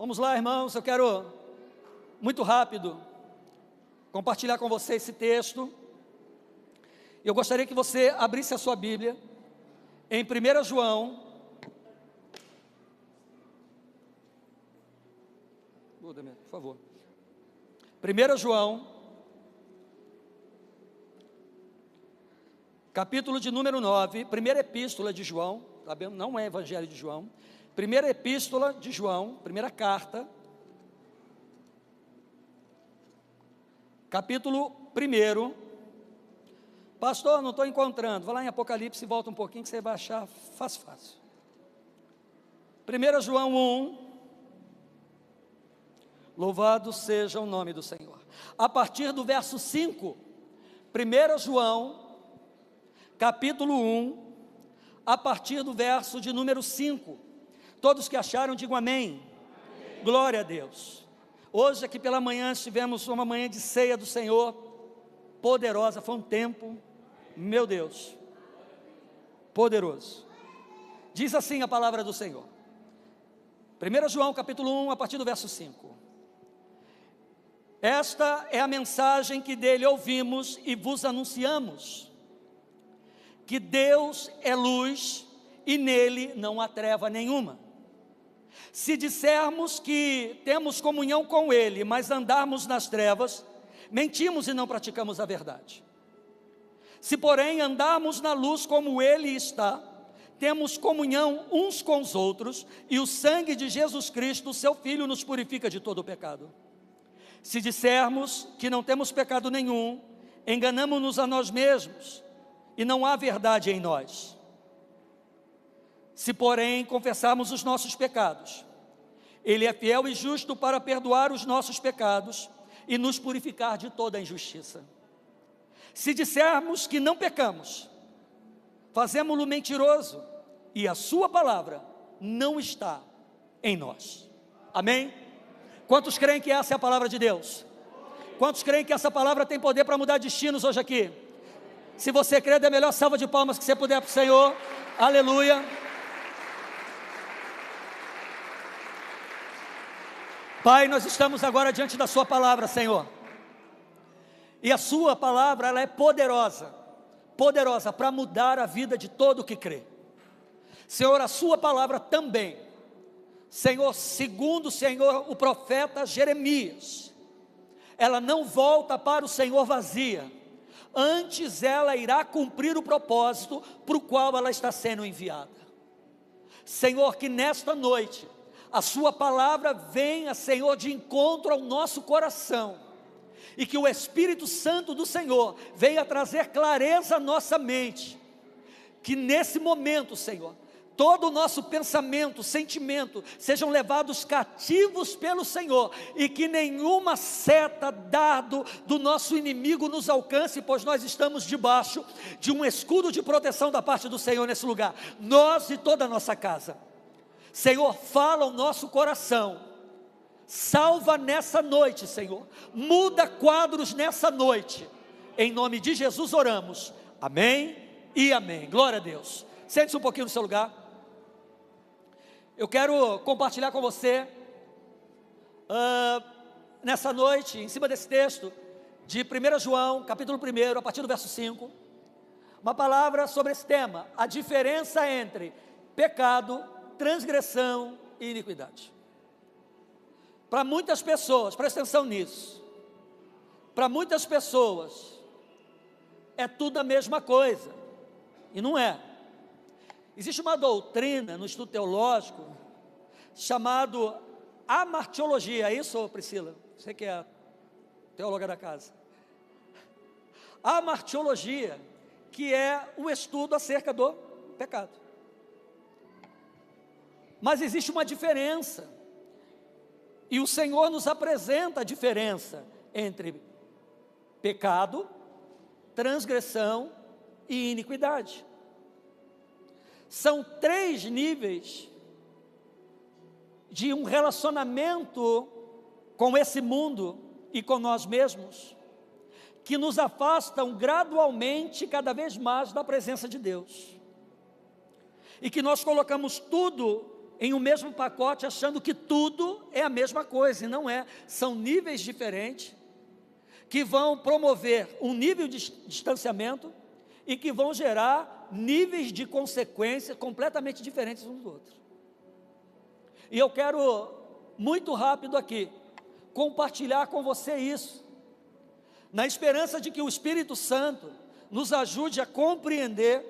Vamos lá, irmãos, eu quero, muito rápido, compartilhar com você esse texto. Eu gostaria que você abrisse a sua Bíblia em 1 João, por favor, 1 João, capítulo de número 9, primeira epístola de João, tá bem? Não é Evangelho de João, primeira epístola de João, primeira carta, capítulo 1. Pastor, não estou encontrando. Vai lá em Apocalipse e volta um pouquinho que você vai achar fácil. 1 João 1, louvado seja o nome do Senhor. A partir do verso 5, 1 João, capítulo 1, a partir do verso de número 5. Todos que acharam, digam amém. Amém. Glória a Deus. Hoje aqui pela manhã tivemos uma manhã de ceia do Senhor, poderosa, foi um tempo, meu Deus, poderoso. Diz assim a palavra do Senhor, 1 João capítulo 1, a partir do verso 5. Esta é a mensagem que dele ouvimos e vos anunciamos, que Deus é luz e nele não há treva nenhuma. Se dissermos que temos comunhão com ele, mas andarmos nas trevas, mentimos e não praticamos a verdade. Se porém andarmos na luz como ele está, temos comunhão uns com os outros, e o sangue de Jesus Cristo, seu Filho, nos purifica de todo o pecado. Se dissermos que não temos pecado nenhum, enganamo-nos a nós mesmos, e não há verdade em nós. Se porém confessarmos os nossos pecados, ele é fiel e justo para perdoar os nossos pecados e nos purificar de toda a injustiça. Se dissermos que não pecamos, fazemo-lo mentiroso, e a sua palavra não está em nós. Amém? Quantos creem que essa é a palavra de Deus? Quantos creem que essa palavra tem poder para mudar destinos hoje aqui? Se você crê, dê a melhor salva de palmas que você puder para o Senhor. Aleluia. Pai, nós estamos agora diante da sua palavra, Senhor. E a sua palavra, ela é poderosa para mudar a vida de todo o que crê. Senhor, a sua palavra também, Senhor, segundo o Senhor, o profeta Jeremias, ela não volta para o Senhor vazia, antes ela irá cumprir o propósito para o qual ela está sendo enviada. Senhor, que nesta noite, a sua palavra venha, Senhor, de encontro ao nosso coração, e que o Espírito Santo do Senhor venha trazer clareza à nossa mente, que nesse momento, Senhor, todo o nosso pensamento, sentimento, sejam levados cativos pelo Senhor, e que nenhuma seta, dardo do nosso inimigo nos alcance, pois nós estamos debaixo de um escudo de proteção da parte do Senhor nesse lugar, nós e toda a nossa casa. Senhor, fala o nosso coração, salva nessa noite, Senhor, muda quadros nessa noite, em nome de Jesus oramos, amém e amém. Glória a Deus. Sente-se um pouquinho no seu lugar. Eu quero compartilhar com você, nessa noite, em cima desse texto, de 1 João, capítulo 1, a partir do verso 5, uma palavra sobre esse tema, a diferença entre pecado, transgressão e iniquidade. Para muitas pessoas, presta atenção nisso, para muitas pessoas, é tudo a mesma coisa, e não é. Existe uma doutrina no estudo teológico, chamado amartiologia, é isso, Priscila? Você que é a teóloga da casa. Amartiologia, que é o estudo acerca do pecado. Mas existe uma diferença, e o Senhor nos apresenta a diferença entre pecado, transgressão e iniquidade. São 3 níveis de um relacionamento com esse mundo e com nós mesmos, que nos afastam gradualmente, cada vez mais, da presença de Deus, e que nós colocamos tudo em um mesmo pacote, achando que tudo é a mesma coisa, e não é. São níveis diferentes, que vão promover um nível de distanciamento, e que vão gerar níveis de consequência completamente diferentes uns dos outros. E eu quero, muito rápido aqui, compartilhar com você isso, na esperança de que o Espírito Santo nos ajude a compreender,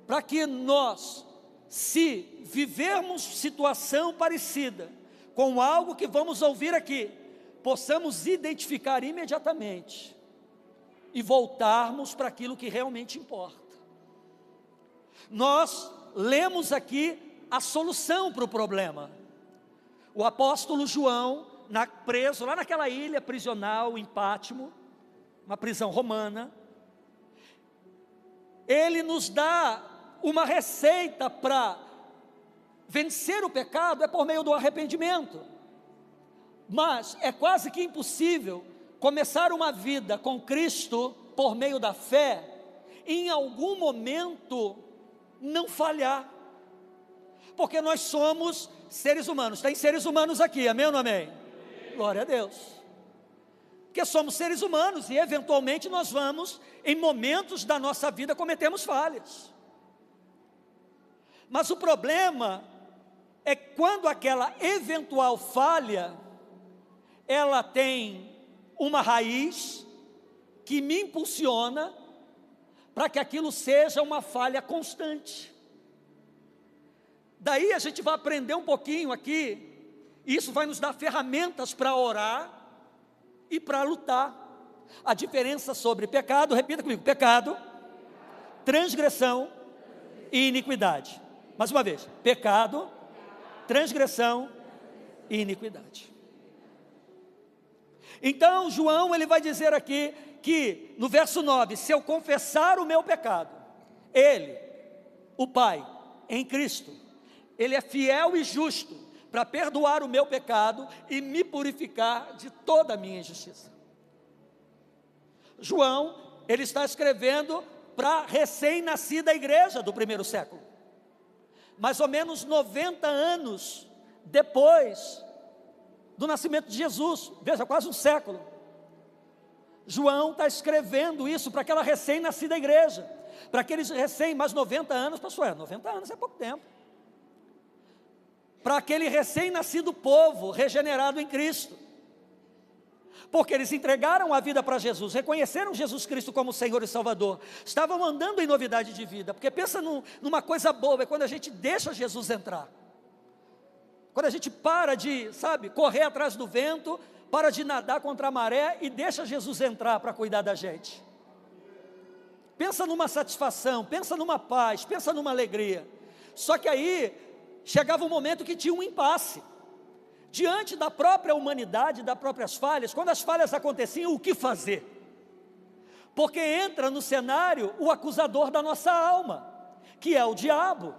para que nós, se vivermos situação parecida com algo que vamos ouvir aqui, possamos identificar imediatamente e voltarmos para aquilo que realmente importa. Nós lemos aqui a solução para o problema. O apóstolo João, preso lá naquela ilha prisional em Pátimo, uma prisão romana, ele nos dá uma receita para vencer o pecado, é por meio do arrependimento. Mas é quase que impossível começar uma vida com Cristo por meio da fé, em algum momento não falhar, porque nós somos seres humanos. Tem seres humanos aqui, amém ou não amém? Glória a Deus. Porque somos seres humanos e eventualmente nós vamos, em momentos da nossa vida, cometemos falhas. Mas o problema é quando aquela eventual falha, ela tem uma raiz que me impulsiona para que aquilo seja uma falha constante. Daí a gente vai aprender um pouquinho aqui, isso vai nos dar ferramentas para orar e para lutar. A diferença sobre pecado, repita comigo: pecado, transgressão e iniquidade. Mais uma vez: pecado, transgressão e iniquidade. Então João, ele vai dizer aqui que no verso 9, se eu confessar o meu pecado, ele, o Pai, em Cristo, ele é fiel e justo para perdoar o meu pecado e me purificar de toda a minha injustiça. João, ele está escrevendo para a recém-nascida igreja do primeiro século, mais ou menos 90 anos depois do nascimento de Jesus, veja, quase um século. João está escrevendo isso para aquela recém-nascida igreja, para aqueles mais 90 anos, pastor, 90 anos é pouco tempo, para aquele recém-nascido povo regenerado em Cristo, porque eles entregaram a vida para Jesus, reconheceram Jesus Cristo como Senhor e Salvador, estavam andando em novidade de vida. Porque pensa numa coisa boa, é quando a gente deixa Jesus entrar, quando a gente para de, correr atrás do vento, para de nadar contra a maré e deixa Jesus entrar para cuidar da gente. Pensa numa satisfação, pensa numa paz, pensa numa alegria. Só que aí chegava um momento que tinha um impasse diante da própria humanidade, das próprias falhas. Quando as falhas aconteciam, o que fazer? Porque entra no cenário o acusador da nossa alma, que é o diabo.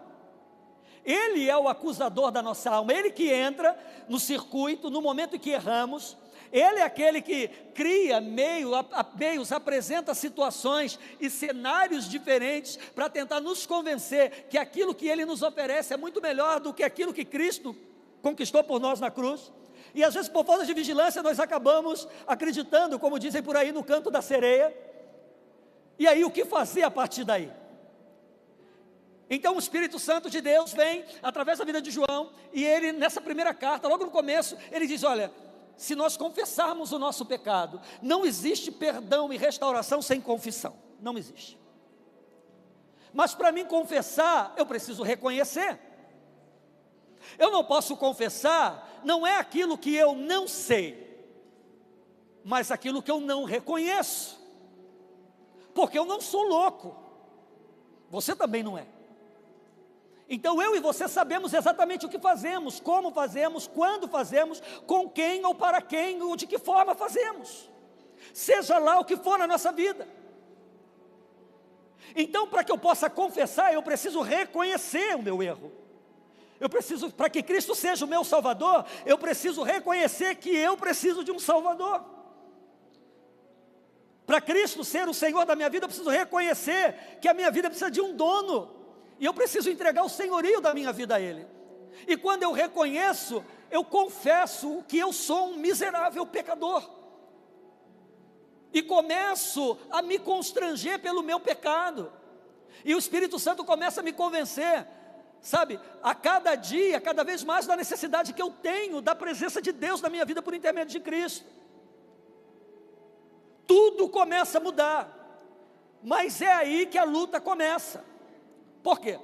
Ele é o acusador da nossa alma, ele que entra no circuito, no momento em que erramos. Ele é aquele que cria meios, apresenta situações e cenários diferentes para tentar nos convencer que aquilo que ele nos oferece é muito melhor do que aquilo que Cristo conquistou por nós na cruz. E às vezes, por falta de vigilância, nós acabamos acreditando, como dizem por aí, no canto da sereia. E aí o que fazer a partir daí? Então o Espírito Santo de Deus vem através da vida de João, e ele, nessa primeira carta, logo no começo, ele diz: olha, se nós confessarmos o nosso pecado, não existe perdão e restauração sem confissão, não existe. Mas para mim confessar, eu preciso reconhecer. Eu não posso confessar, não é aquilo que eu não sei, mas aquilo que eu não reconheço, porque eu não sou louco, você também não é. Então eu e você sabemos exatamente o que fazemos, como fazemos, quando fazemos, com quem ou para quem, ou de que forma fazemos, seja lá o que for na nossa vida. Então, para que eu possa confessar, eu preciso reconhecer o meu erro. Eu preciso, para que Cristo seja o meu Salvador, eu preciso reconhecer que eu preciso de um Salvador. Para Cristo ser o Senhor da minha vida, eu preciso reconhecer que a minha vida precisa de um dono, e eu preciso entregar o senhorio da minha vida a Ele. E quando eu reconheço, eu confesso que eu sou um miserável pecador. E começo a me constranger pelo meu pecado. E o Espírito Santo começa a me convencer, sabe, a cada dia, cada vez mais da necessidade que eu tenho da presença de Deus na minha vida por intermédio de Cristo. Tudo começa a mudar, mas é aí que a luta começa. Por quê?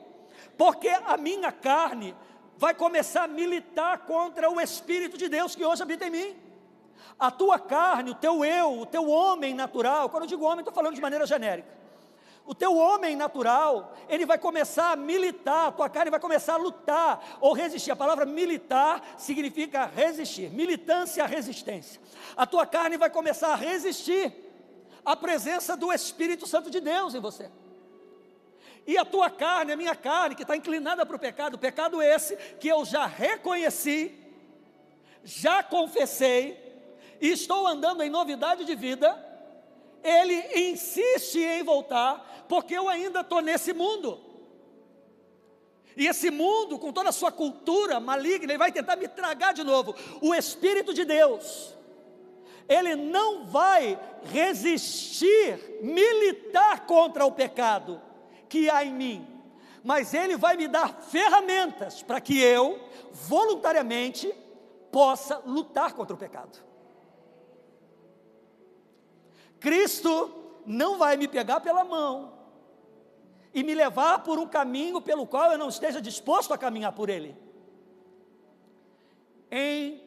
Porque a minha carne vai começar a militar contra o Espírito de Deus que hoje habita em mim. A tua carne, o teu eu, o teu homem natural, quando eu digo homem, estou falando de maneira genérica. O teu homem natural, ele vai começar a militar, a tua carne vai começar a lutar ou resistir. A palavra militar significa resistir, militância, resistência. A tua carne vai começar a resistir à presença do Espírito Santo de Deus em você. E a tua carne, a minha carne, que está inclinada para o pecado esse que eu já reconheci, já confessei, e estou andando em novidade de vida, ele insiste em voltar, porque eu ainda estou nesse mundo. E esse mundo, com toda a sua cultura maligna, ele vai tentar me tragar de novo. O Espírito de Deus, ele não vai resistir, militar contra o pecado que há em mim, mas ele vai me dar ferramentas para que eu, voluntariamente, possa lutar contra o pecado. Cristo não vai me pegar pela mão e me levar por um caminho pelo qual eu não esteja disposto a caminhar por ele. Em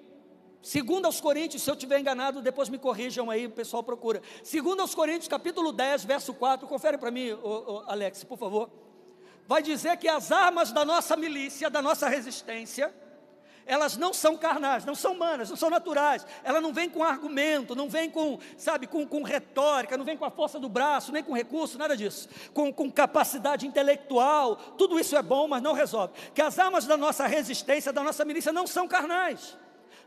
2 Coríntios, se eu estiver enganado, depois me corrijam aí, o pessoal procura. 2 Coríntios, capítulo 10, verso 4, confere para mim, Alex, por favor. Vai dizer que as armas da nossa milícia, da nossa resistência, elas não são carnais, não são humanas, não são naturais. Ela não vem com argumento, não vem com, sabe, com retórica, não vem com a força do braço, nem com recurso, nada disso. Com capacidade intelectual, tudo isso é bom, mas não resolve. Que as armas da nossa resistência, da nossa milícia, não são carnais.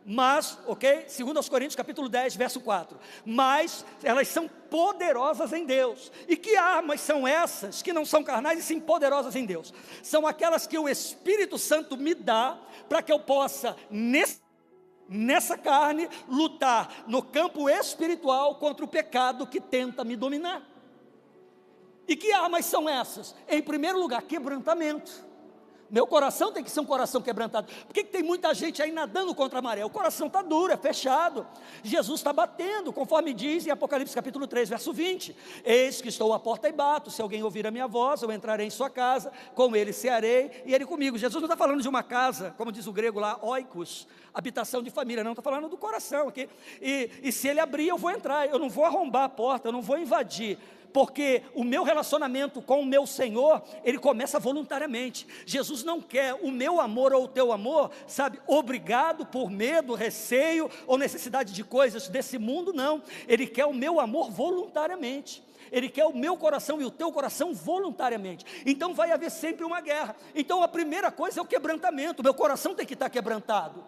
Mas, ok? 2 Coríntios capítulo 10, verso 4. Mas elas são poderosas em Deus. E que armas são essas que não são carnais e sim poderosas em Deus? São aquelas que o Espírito Santo me dá para que eu possa, nessa carne, lutar no campo espiritual contra o pecado que tenta me dominar. E que armas são essas? Em primeiro lugar, quebrantamento. Meu coração tem que ser um coração quebrantado. Por que tem muita gente aí nadando contra a maré? O coração está duro, é fechado. Jesus está batendo, conforme diz em Apocalipse capítulo 3, verso 20. Eis que estou à porta e bato, se alguém ouvir a minha voz, eu entrarei em sua casa, com ele cearei e ele comigo. Jesus não está falando de uma casa, como diz o grego lá, oikos, habitação de família, não, está falando do coração aqui. E se ele abrir, eu vou entrar, eu não vou arrombar a porta, eu não vou invadir. Porque o meu relacionamento com o meu Senhor, ele começa voluntariamente. Jesus não quer o meu amor ou o teu amor, sabe, obrigado por medo, receio ou necessidade de coisas desse mundo, não. Ele quer o meu amor voluntariamente. Ele quer o meu coração e o teu coração voluntariamente. Então vai haver sempre uma guerra. Então a primeira coisa é o quebrantamento. Meu coração tem que estar quebrantado.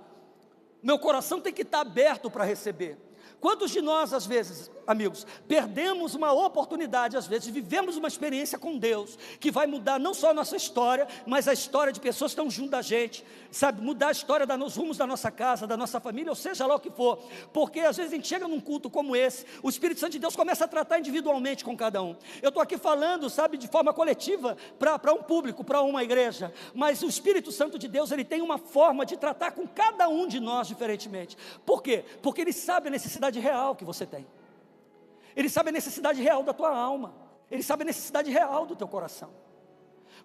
Meu coração tem que estar aberto para receber. Quantos de nós, às vezes, amigos, perdemos uma oportunidade, às vezes, vivemos uma experiência com Deus, que vai mudar não só a nossa história, mas a história de pessoas que estão junto da gente, sabe, mudar a história dos rumos da nossa casa, da nossa família, ou seja lá o que for, porque às vezes a gente chega num culto como esse, o Espírito Santo de Deus começa a tratar individualmente com cada um. Eu estou aqui falando, sabe, de forma coletiva, para um público, para uma igreja, mas o Espírito Santo de Deus, ele tem uma forma de tratar com cada um de nós diferentemente. Por quê? Porque ele sabe a necessidade real que você tem. Ele sabe a necessidade real da tua alma. Ele sabe a necessidade real do teu coração.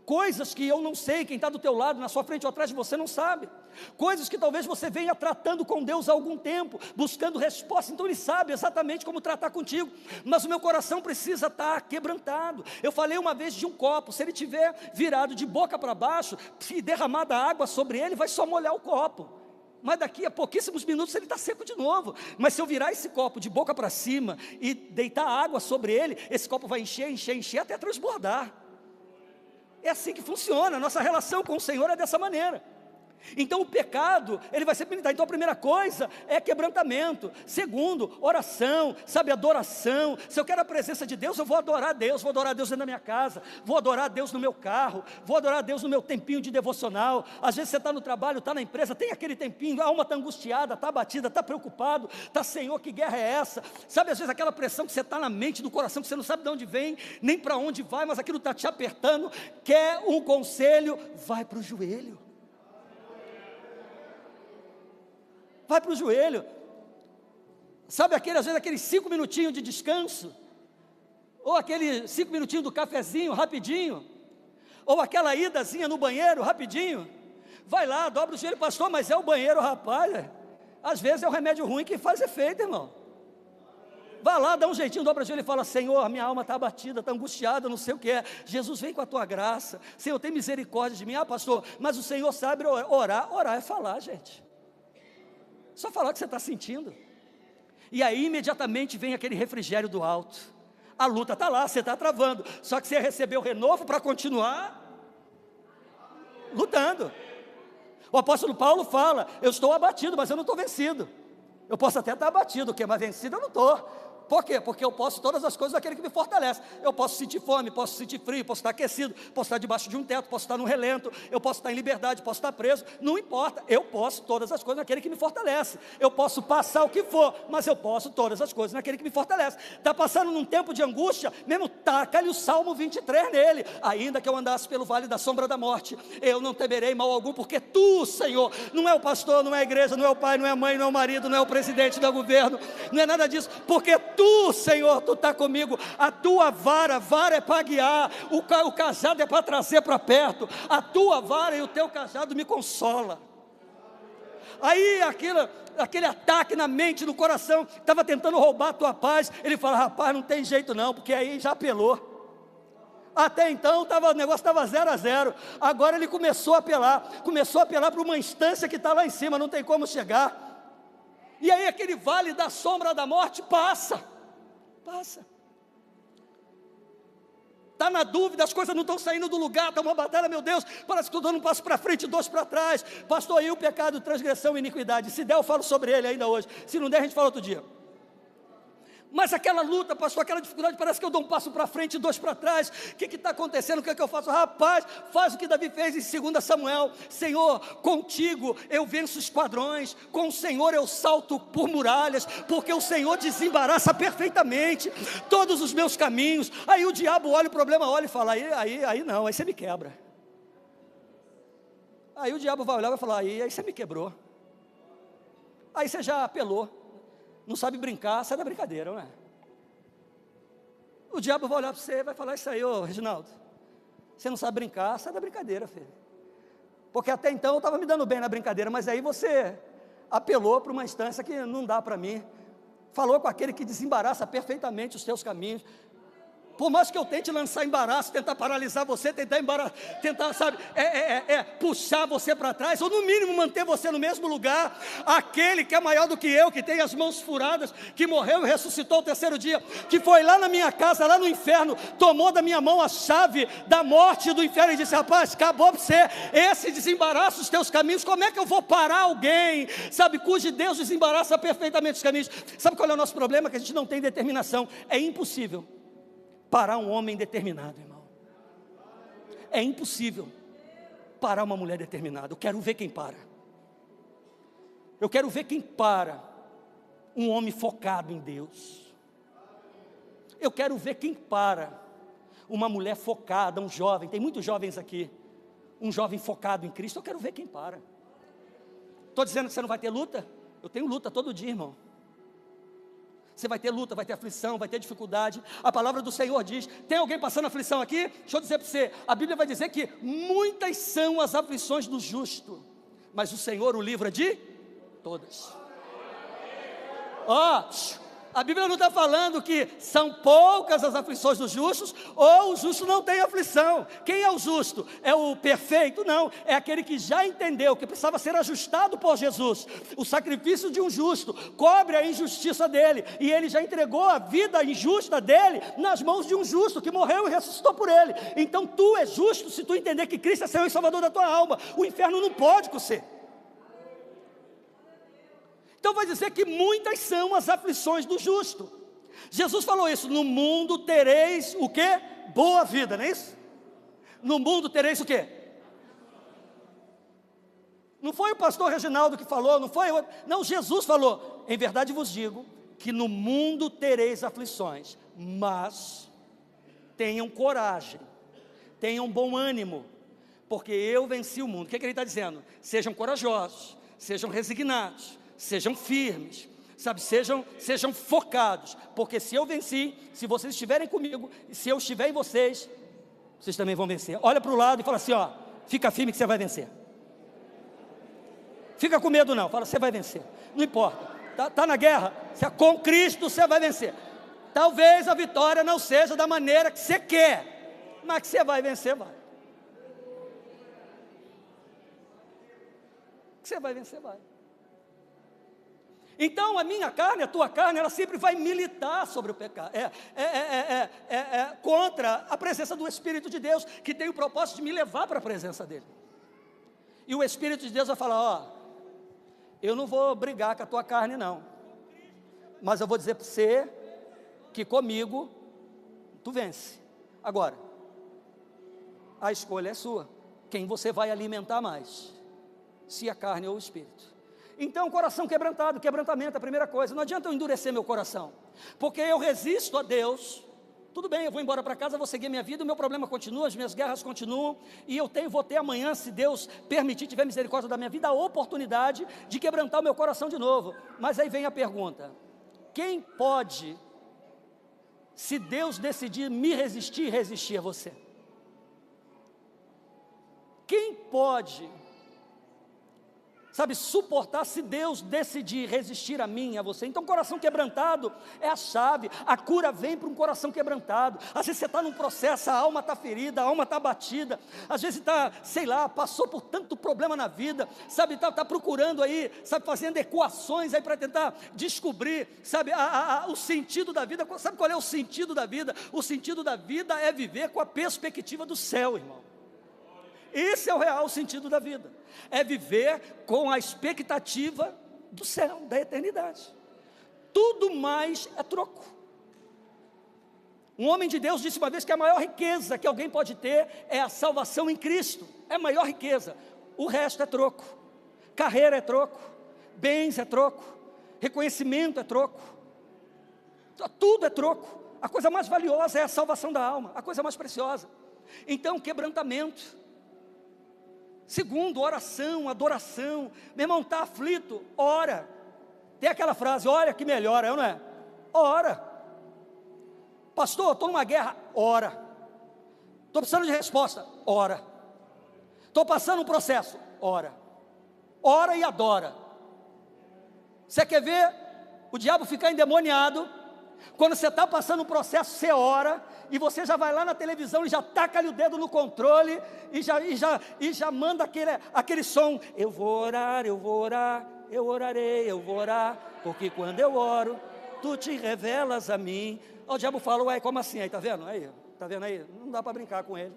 Coisas que eu não sei, quem está do teu lado, na sua frente ou atrás de você não sabe. Coisas que talvez você venha tratando com Deus há algum tempo, buscando resposta. Então Ele sabe exatamente como tratar contigo. Mas o meu coração precisa estar quebrantado. Eu falei uma vez de um copo, se ele estiver virado de boca para baixo, se derramada água sobre ele, vai só molhar o copo. Mas daqui a pouquíssimos minutos ele está seco de novo. Mas se eu virar esse copo de boca para cima e deitar água sobre ele, esse copo vai encher, encher, encher até transbordar. É assim que funciona, a nossa relação com o Senhor é dessa maneira. Então o pecado, ele vai ser penitente. Então a primeira coisa é quebrantamento. Segundo, oração, sabe, adoração. Se eu quero a presença de Deus, eu vou adorar a Deus. Vou adorar a Deus dentro da minha casa, vou adorar a Deus no meu carro, vou adorar a Deus no meu tempinho de devocional. Às vezes você está no trabalho, está na empresa, tem aquele tempinho, a alma está angustiada, está abatida, está preocupado, está, Senhor, que guerra é essa? Sabe, às vezes aquela pressão que você está na mente, no coração, que você não sabe de onde vem, nem para onde vai, mas aquilo está te apertando. Quer um conselho? Vai para o joelho. Vai para o joelho. Sabe às vezes aqueles 5 minutinhos de descanso, ou aqueles 5 minutinhos do cafezinho, rapidinho, ou aquela idazinha no banheiro, rapidinho. Vai lá, dobra o joelho, pastor, mas é o banheiro, rapaz. Às vezes é o remédio ruim que faz efeito, irmão. Vai lá, dá um jeitinho, dobra o joelho e fala: Senhor, minha alma está abatida, está angustiada, não sei o que é. Jesus, vem com a tua graça. Senhor, tem misericórdia de mim. Ah, pastor, mas o Senhor sabe orar. Orar é falar, gente. Só falar o que você está sentindo. E aí imediatamente vem aquele refrigério do alto. A luta está lá, você está travando. Só que você recebeu renovo para continuar lutando. O apóstolo Paulo fala: eu estou abatido, mas eu não estou vencido. Eu posso até estar abatido, mas vencido eu não estou. Por quê? Porque eu posso todas as coisas daquele que me fortalece. Eu posso sentir fome, posso sentir frio, posso estar aquecido, posso estar debaixo de um teto, posso estar num relento, eu posso estar em liberdade, posso estar preso, não importa, eu posso todas as coisas naquele que me fortalece. Eu posso passar o que for, mas eu posso todas as coisas naquele que me fortalece. Está passando num tempo de angústia, mesmo taca-lhe o Salmo 23 nele: ainda que eu andasse pelo vale da sombra da morte, eu não temerei mal algum, porque tu, Senhor, não é o pastor, não é a igreja, não é o pai, não é a mãe, não é o marido, não é o presidente, não é o governo, não é nada disso, porque tu, Senhor, tu está comigo. A tua vara é para guiar, o cajado é para trazer para perto. A tua vara e o teu cajado me consola. Aí aquele ataque na mente, no coração, estava tentando roubar a tua paz, ele fala: rapaz, não tem jeito não, porque aí já apelou. Até então o negócio estava 0-0, agora ele começou a apelar para uma instância que está lá em cima, não tem como chegar. E aí aquele vale da sombra da morte passa. Está na dúvida, as coisas não estão saindo do lugar, está uma batalha, meu Deus, parece que estou dando um passo para frente, 2 para trás. Pastor, aí o pecado, transgressão e iniquidade, se der eu falo sobre ele ainda hoje, se não der a gente fala outro dia. Mas aquela luta, pastor, aquela dificuldade, parece que eu dou um passo para frente e 2 para trás. O que está acontecendo? O que é que eu faço? Rapaz, faz o que Davi fez em 2 Samuel. Senhor, contigo eu venço esquadrões, com o Senhor eu salto por muralhas, porque o Senhor desembaraça perfeitamente todos os meus caminhos. Aí o diabo olha o problema, olha e fala: aí não, aí você me quebra. Aí o diabo vai olhar e vai falar: aí você me quebrou. Aí você já apelou. Não sabe brincar, sai da brincadeira, não é? O diabo vai olhar para você e vai falar isso aí: ô Reginaldo, você não sabe brincar, sai da brincadeira, filho. Porque até então eu estava me dando bem na brincadeira, mas aí você apelou para uma instância que não dá para mim. Falou com aquele que desembaraça perfeitamente os teus caminhos. Por mais que eu tente lançar embaraço, tentar paralisar você, tentar, sabe, puxar você para trás, ou no mínimo manter você no mesmo lugar, aquele que é maior do que eu, que tem as mãos furadas, que morreu e ressuscitou ao 3º dia, que foi lá na minha casa, lá no inferno, tomou da minha mão a chave da morte e do inferno e disse: rapaz, acabou para você, esse desembaraça os teus caminhos. Como é que eu vou parar alguém, sabe, cujo Deus desembaraça perfeitamente os caminhos? Sabe qual é o nosso problema? Que a gente não tem determinação. É impossível parar um homem determinado, irmão. É impossível parar uma mulher determinada. Eu quero ver quem para. Eu quero ver quem para um homem focado em Deus. Eu quero ver quem para uma mulher focada, um jovem. Tem muitos jovens aqui. Um jovem focado em Cristo. Eu quero ver quem para. Estou dizendo que você não vai ter luta? Eu tenho luta todo dia, irmão. Você vai ter luta, vai ter aflição, vai ter dificuldade. A palavra do Senhor diz: tem alguém passando aflição aqui? Deixa eu dizer para você, a Bíblia vai dizer que muitas são as aflições do justo, mas o Senhor o livra de todas. A Bíblia não está falando que são poucas as aflições dos justos, ou o justo não tem aflição. Quem é o justo? É o perfeito? Não, é aquele que já entendeu que precisava ser ajustado por Jesus. O sacrifício de um justo cobre a injustiça dele, e ele já entregou a vida injusta dele nas mãos de um justo, que morreu e ressuscitou por ele. Então tu és justo se tu entender que Cristo é Senhor e Salvador da tua alma. O inferno não pode com você. Então vai dizer que muitas são as aflições do justo. Jesus falou isso: no mundo tereis o quê? Boa vida, não é isso? No mundo tereis o quê? Não foi o pastor Reginaldo que falou, não, Jesus falou: em verdade vos digo, que no mundo tereis aflições, mas tenham coragem, tenham bom ânimo, porque eu venci o mundo. O que ele está dizendo? Sejam corajosos, sejam resignados, sejam firmes, sabe, sejam focados, porque se eu venci, se vocês estiverem comigo, se eu estiver em vocês, vocês também vão vencer. Olha para o lado e fala assim, ó, fica firme que você vai vencer. Fica com medo não, fala, você vai vencer, não importa, está na guerra, com Cristo você vai vencer. Talvez a vitória não seja da maneira que você quer, mas que você vai vencer, vai. Que você vai vencer, vai. Então a minha carne, a tua carne, ela sempre vai militar sobre o pecado, contra a presença do Espírito de Deus, que tem o propósito de me levar para a presença dEle. E o Espírito de Deus vai falar, ó, eu não vou brigar com a tua carne não, mas eu vou dizer para você, que comigo, tu vence. Agora, a escolha é sua, quem você vai alimentar mais, se a carne ou o Espírito. Então, coração quebrantado, quebrantamento é a primeira coisa. Não adianta eu endurecer meu coração, porque eu resisto a Deus. Tudo bem, eu vou embora para casa, vou seguir minha vida, o meu problema continua, as minhas guerras continuam, e vou ter amanhã, se Deus permitir, tiver misericórdia da minha vida, a oportunidade de quebrantar o meu coração de novo. Mas aí vem a pergunta: quem pode, se Deus decidir me resistir, resistir a você? Quem pode, sabe, suportar se Deus decidir resistir a mim e a você? Então, coração quebrantado é a chave. A cura vem para um coração quebrantado. Às vezes você está num processo, a alma está ferida, a alma está batida. Às vezes está, sei lá, passou por tanto problema na vida, sabe, está procurando aí, sabe, fazendo equações aí para tentar descobrir, sabe, o sentido da vida. Sabe qual é o sentido da vida? O sentido da vida é viver com a perspectiva do céu, irmão. Esse é o real sentido da vida, é viver com a expectativa do céu, da eternidade. Tudo mais é troco. Um homem de Deus disse uma vez que a maior riqueza que alguém pode ter é a salvação em Cristo, é a maior riqueza. O resto é troco. Carreira é troco, bens é troco, reconhecimento é troco, tudo é troco. A coisa mais valiosa é a salvação da alma, a coisa mais preciosa. Então, quebrantamento. Segundo, oração, adoração. Meu irmão, está aflito, ora. Tem aquela frase, olha que melhora, não é? Ora. Pastor, estou numa guerra, ora. Estou precisando de resposta, ora. Estou passando um processo, ora. Ora e adora. Você quer ver o diabo ficar endemoniado? Quando você está passando um processo, você ora, e você já vai lá na televisão e já taca-lhe o dedo no controle, e já manda aquele som, eu vou orar, eu orarei, eu vou orar, porque quando eu oro, tu te revelas a mim. O diabo fala, ué, como assim? Aí, tá vendo aí? Não dá para brincar com ele,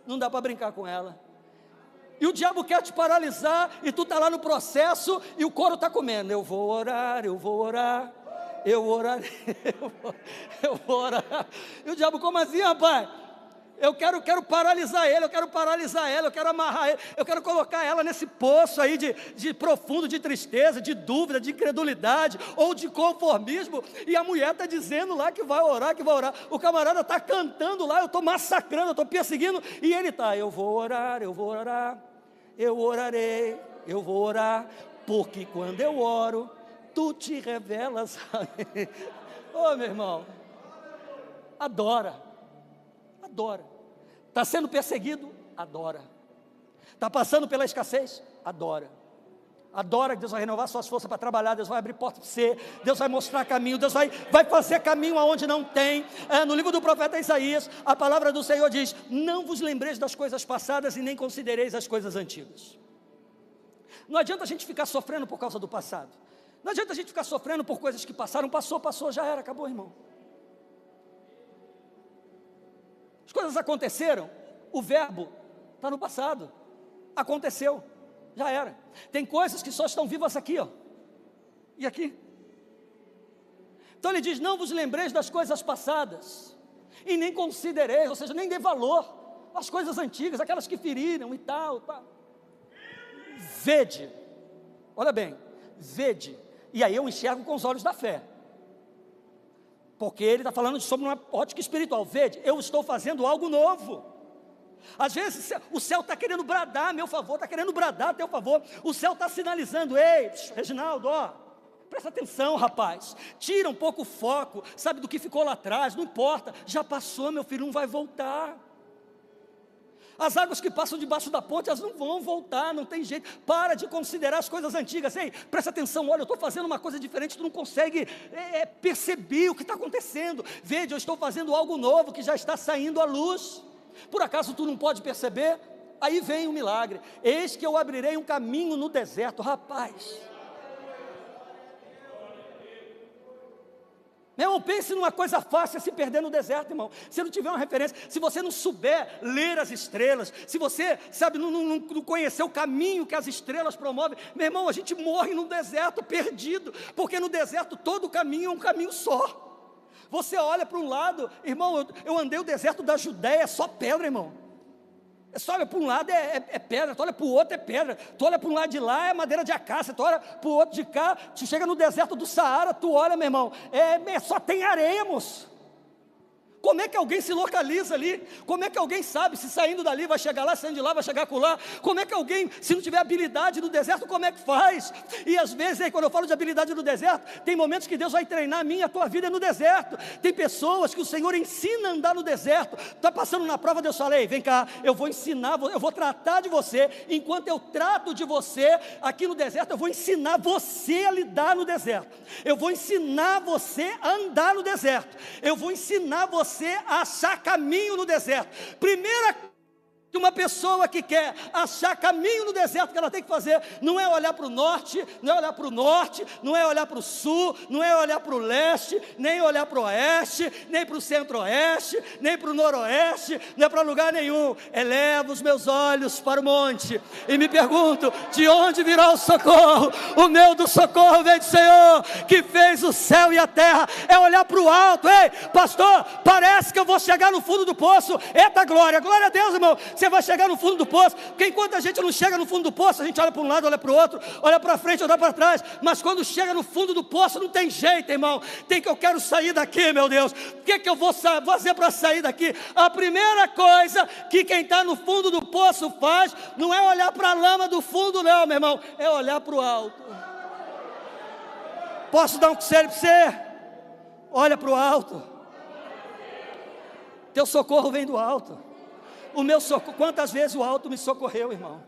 não dá para brincar com ela. E o diabo quer te paralisar, e tu está lá no processo, e o couro está comendo, eu vou orar, eu orarei, eu vou orar. E o diabo, como assim, rapaz? Eu quero paralisar ele, eu quero paralisar ela, eu quero amarrar ele, eu quero colocar ela nesse poço aí de profundo, de tristeza, de dúvida, de incredulidade, ou de conformismo, e a mulher está dizendo lá que vai orar, o camarada está cantando lá, eu estou massacrando, eu estou perseguindo, e ele está, eu vou orar, eu orarei, eu vou orar, porque quando eu oro, tu te revelas a mim. Ô, meu irmão, adora. Está sendo perseguido? Adora. Está passando pela escassez? Adora. Adora que Deus vai renovar suas forças para trabalhar, Deus vai abrir porta para você, Deus vai mostrar caminho, Deus vai fazer caminho aonde não tem. No livro do profeta Isaías, a palavra do Senhor diz: não vos lembreis das coisas passadas e nem considereis as coisas antigas. Não adianta a gente ficar sofrendo por causa do passado, não adianta a gente ficar sofrendo por coisas que passaram, passou, já era, acabou, irmão. As coisas aconteceram, o verbo está no passado, aconteceu, já era. Tem coisas que só estão vivas aqui, ó, e aqui. Então ele diz: não vos lembreis das coisas passadas, e nem considereis, ou seja, nem dê valor às coisas antigas, aquelas que feriram e tal. Vede, olha bem, vede, e aí eu enxergo com os olhos da fé, porque ele está falando sobre uma ótica espiritual. Vede, eu estou fazendo algo novo. Às vezes o céu está querendo bradar a meu favor, está querendo bradar a teu favor, o céu está sinalizando: ei, Reginaldo, ó, presta atenção, rapaz, tira um pouco o foco, sabe, do que ficou lá atrás, não importa, já passou, meu filho, não vai voltar. As águas que passam debaixo da ponte, elas não vão voltar, não tem jeito. Para de considerar as coisas antigas. Ei, presta atenção, olha, eu estou fazendo uma coisa diferente, tu não consegue perceber o que está acontecendo. Veja, eu estou fazendo algo novo que já está saindo à luz. Por acaso tu não pode perceber? Aí vem o milagre: eis que eu abrirei um caminho no deserto. Rapaz, meu irmão, pense numa coisa fácil, é se perder no deserto, irmão. Se não tiver uma referência, se você não souber ler as estrelas, se você, sabe, não conhecer o caminho que as estrelas promovem, meu irmão, a gente morre no deserto perdido, porque no deserto todo o caminho é um caminho só. Você olha para um lado, irmão, eu andei o deserto da Judéia, só pedra, irmão. Você olha para um lado é pedra, tu olha para o outro é pedra, tu olha para um lado de lá é madeira de acácia, tu olha para o outro de cá, tu chega no deserto do Saara, tu olha, meu irmão, só tem areia, moço. Como é que alguém se localiza ali? Como é que alguém sabe se saindo dali vai chegar lá, saindo de lá vai chegar acolá? Como é que alguém, se não tiver habilidade no deserto, como é que faz? E às vezes, aí, quando eu falo de habilidade no deserto, tem momentos que Deus vai treinar a minha, a tua vida no deserto. Tem pessoas que o Senhor ensina a andar no deserto. Está passando na prova, Deus fala: ei, vem cá, eu vou ensinar, eu vou tratar de você. Enquanto eu trato de você aqui no deserto, eu vou ensinar você a lidar no deserto. Eu vou ensinar você a andar no deserto. Eu vou ensinar você a achar caminho no deserto. Primeira de uma pessoa que quer achar caminho no deserto, que ela tem que fazer, não é olhar para o norte, não é olhar para o norte, não é olhar para o sul, não é olhar para o leste, nem olhar para o oeste, nem para o centro-oeste, nem para o noroeste, não é para lugar nenhum. Eleva os meus olhos para o monte e me pergunto: de onde virá o socorro? O meu do socorro vem do Senhor, que fez o céu e a terra. É olhar para o alto. Ei, pastor, parece que eu vou chegar no fundo do poço. Eita glória, glória a Deus, irmão. Você vai chegar no fundo do poço, porque enquanto a gente não chega no fundo do poço, a gente olha para um lado, olha para o outro, olha para frente, olha para trás, mas quando chega no fundo do poço, não tem jeito, irmão. Tem que eu quero sair daqui, meu Deus. O que eu vou fazer para sair daqui? A primeira coisa que quem está no fundo do poço faz, não é olhar para a lama do fundo, não, meu irmão, é olhar para o alto. Posso dar um conselho para você? Olha para o alto. Teu socorro vem do alto. O meu socorro, quantas vezes o alto me socorreu, irmão?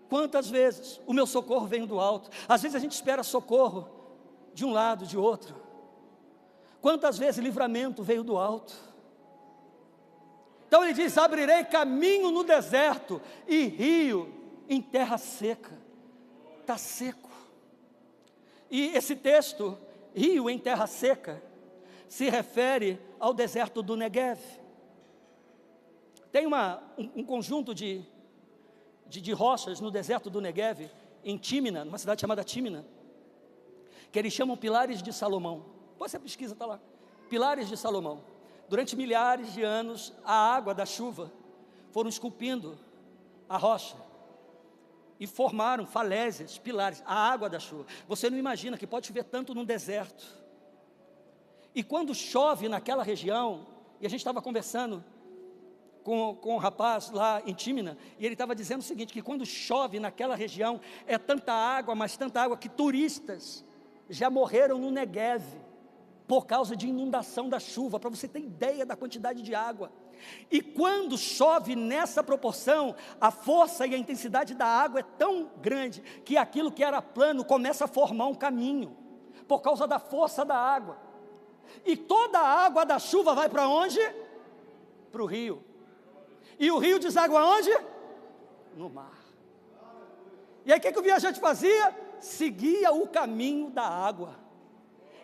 Quantas vezes o meu socorro vem do alto? Às vezes a gente espera socorro de um lado, de outro. Quantas vezes livramento veio do alto? Então ele diz: abrirei caminho no deserto e rio em terra seca. Está seco. E esse texto, rio em terra seca, se refere ao deserto do Negev. Tem um conjunto de rochas no deserto do Negev, em Tímina, numa cidade chamada Tímina, que eles chamam Pilares de Salomão. Depois você pesquisa, está lá. Pilares de Salomão. Durante milhares de anos, a água da chuva foram esculpindo a rocha e formaram falésias, pilares, a água da chuva. Você não imagina que pode chover tanto num deserto. E quando chove naquela região, e a gente estava conversando com um rapaz lá em Tímina, e ele estava dizendo o seguinte, que quando chove naquela região, é tanta água, mas tanta água, que turistas já morreram no Negev, por causa de inundação da chuva, para você ter ideia da quantidade de água. E quando chove nessa proporção, a força e a intensidade da água é tão grande, que aquilo que era plano começa a formar um caminho, por causa da força da água. E toda a água da chuva vai para onde? Para o rio. E o rio deságua onde? No mar. E aí o que o viajante fazia? Seguia o caminho da água.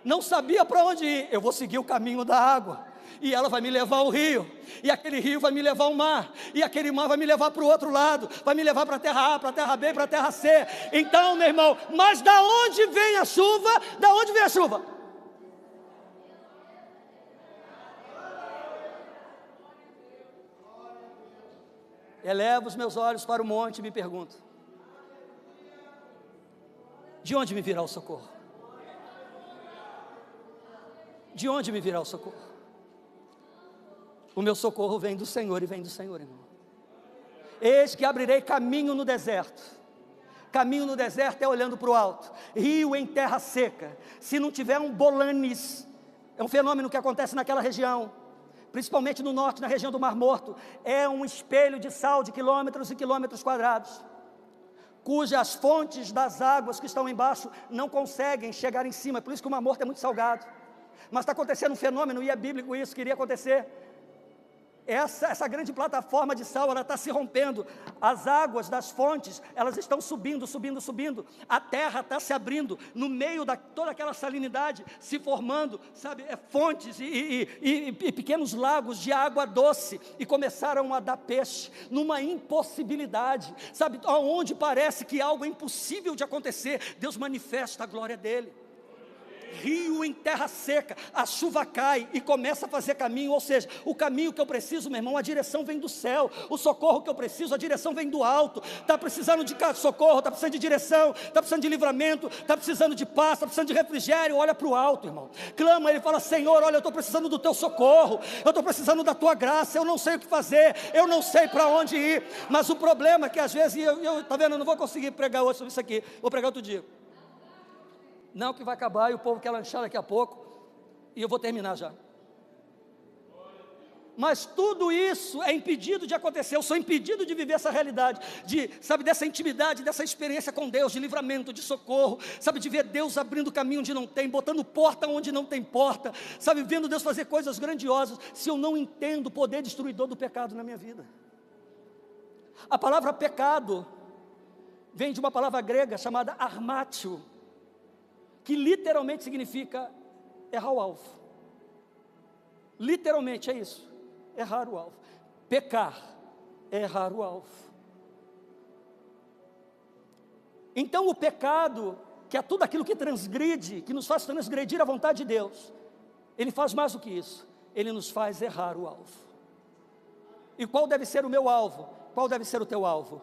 Não sabia para onde ir. Eu vou seguir o caminho da água, e ela vai me levar ao rio, e aquele rio vai me levar ao mar, e aquele mar vai me levar para o outro lado, vai me levar para a terra A, para a terra B, para a terra C. Então, meu irmão, mas da onde vem a chuva? Da onde vem a chuva? Elevo os meus olhos para o monte e me pergunto: de onde me virá o socorro? De onde me virá o socorro? O meu socorro vem do Senhor, e vem do Senhor, irmão. Eis que abrirei caminho no deserto. Caminho no deserto é olhando para o alto. Rio em terra seca. Se não tiver um bolanes, é um fenômeno que acontece naquela região, principalmente no norte, na região do Mar Morto. É um espelho de sal de quilômetros e quilômetros quadrados, cujas fontes das águas que estão embaixo não conseguem chegar em cima. Por isso que o Mar Morto é muito salgado. Mas está acontecendo um fenômeno, e é bíblico isso, que iria acontecer. Essa grande plataforma de sal, ela está se rompendo. As águas das fontes, elas estão subindo, subindo, subindo. A terra está se abrindo, no meio da toda aquela salinidade, se formando, sabe, fontes e pequenos lagos de água doce, e começaram a dar peixe, numa impossibilidade, sabe, onde parece que algo é impossível de acontecer, Deus manifesta a glória dEle. Rio em terra seca, a chuva cai e começa a fazer caminho. Ou seja, o caminho que eu preciso, meu irmão, a direção vem do céu. O socorro que eu preciso, a direção vem do alto. Está precisando de socorro, está precisando de direção, está precisando de livramento, está precisando de paz, está precisando de refrigério. Olha para o alto, irmão, clama. Ele fala: Senhor, olha, eu estou precisando do teu socorro, eu estou precisando da tua graça. Eu não sei o que fazer, eu não sei para onde ir. Mas o problema é que às vezes, está vendo, eu não vou conseguir pregar hoje sobre isso aqui, vou pregar outro dia. Não, que vai acabar e o povo quer lanchar daqui a pouco, e eu vou terminar já. Mas tudo isso é impedido de acontecer. Eu sou impedido de viver essa realidade, sabe, dessa intimidade, dessa experiência com Deus, de livramento, de socorro, sabe, de ver Deus abrindo caminho onde não tem, botando porta onde não tem porta, sabe, vendo Deus fazer coisas grandiosas, se eu não entendo o poder destruidor do pecado na minha vida. A palavra pecado vem de uma palavra grega chamada armatio, que literalmente significa errar o alvo. Literalmente é isso, errar o alvo. Pecar é errar o alvo. Então o pecado, que é tudo aquilo que transgride, que nos faz transgredir a vontade de Deus, ele faz mais do que isso, ele nos faz errar o alvo. E qual deve ser o meu alvo? Qual deve ser o teu alvo?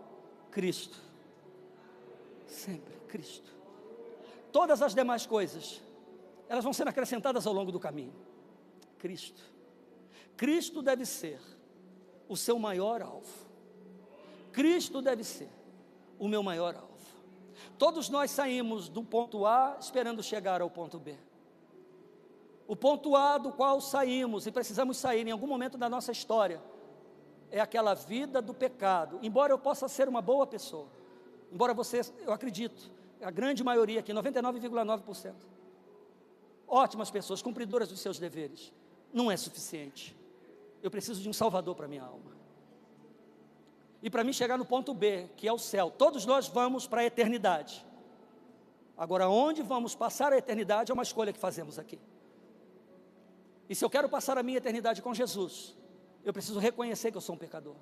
Cristo. Sempre Cristo. Todas as demais coisas, elas vão sendo acrescentadas ao longo do caminho. Cristo. Cristo deve ser o seu maior alvo. Cristo deve ser o meu maior alvo. Todos nós saímos do ponto A esperando chegar ao ponto B. O ponto A do qual saímos e precisamos sair em algum momento da nossa história é aquela vida do pecado. Embora eu possa ser uma boa pessoa, embora você, eu acredito, a grande maioria aqui, 99,9%, ótimas pessoas, cumpridoras dos seus deveres, não é suficiente. Eu preciso de um Salvador para minha alma. E para mim chegar no ponto B, que é o céu, todos nós vamos para a eternidade. Agora, onde vamos passar a eternidade é uma escolha que fazemos aqui. E se eu quero passar a minha eternidade com Jesus, eu preciso reconhecer que eu sou um pecador.